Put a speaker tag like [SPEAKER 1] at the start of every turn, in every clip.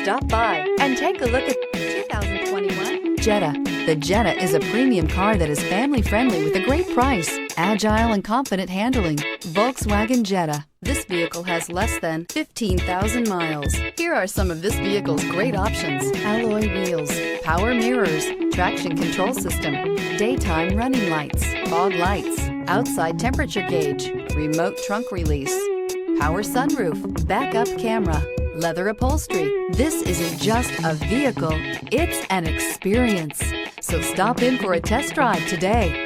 [SPEAKER 1] Stop by and take a look at 2021 Jetta. The Jetta is a premium car that is family friendly with a great price, agile and confident handling. Volkswagen Jetta. This vehicle has less than 15,000 miles. Here are some of this vehicle's great options: alloy wheels, power mirrors, traction control system, daytime running lights, fog lights, outside temperature gauge, remote trunk release, power sunroof, backup camera, leather upholstery. This isn't just a vehicle, it's an experience. So stop in for a test drive today.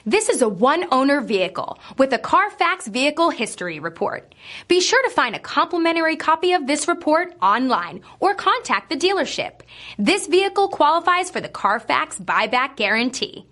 [SPEAKER 2] This is a one-owner vehicle with a Carfax Vehicle History Report. Be sure to find a complimentary copy of this report online or contact the dealership. This vehicle qualifies for the Carfax Buyback Guarantee.